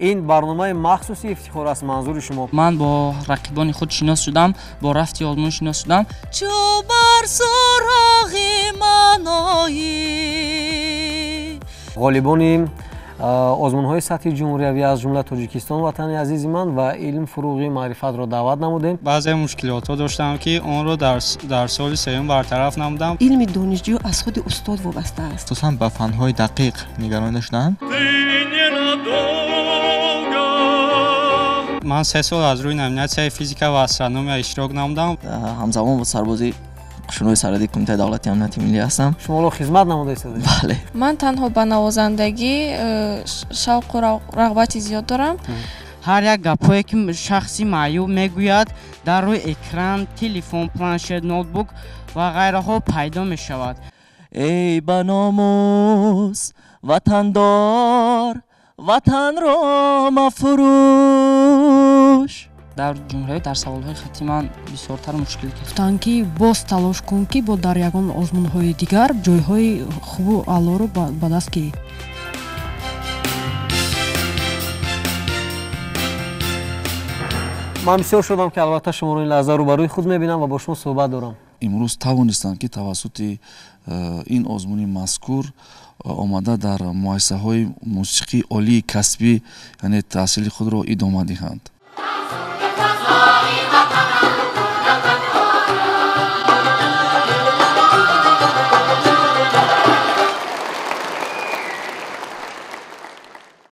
این برنامه مخصوصی افتخار است منظور شما. من با رقیبان خود شناس شدم، با رفتی آزمون شناس شدم. چو بر سراغ من آیی. غالبان آزمون‌های سطحی جمهوری از جمله تاجیکستان وطن عزیز من و علم فروغی معرفت را دعوت نمودیم. بعضی مشکلات داشتم که اون رو در سال سوم برطرف نمودم. علم دانشجو از خود استاد وابسته است. خصوصا به فن‌های دقیق نگران داشتن. من 3 سال از روی نامیناسیون فیزیکا و استرونومی اشتراک نمودم. همزمان با سربازی قشنوی سرحدی کمیته دولتی امنیتی ملی هستم. شما رو خدمت نموده هستید؟ بله. من تنها به نوازندگی شوق و رغبتی زیاد دارم. هر یک گپایی که شخصی معیوب میگوید در روی اکران، تلفن، پلنشت، نوتبوک و غیره ها پیدا می شود. ای بناموس وطندار وطن را مفروش. در جمهوری در سوالهای خطی من بسیارتر مشکل کردم. گفتن که باز تلاش کن که با در یگان آزمون‌های دیگر جای‌های خوب و اعلی رو به دست گیری. من بسیار شدم که البته شما رو این لحظه رو بروی خود میبینم و با شما صحبت دارم. امروز توانستند که توسط این آزمون مذکور آمده در مؤسسه‌های موسیقی عالی کسبی یعنی تحصیل خود را ادامه دهند.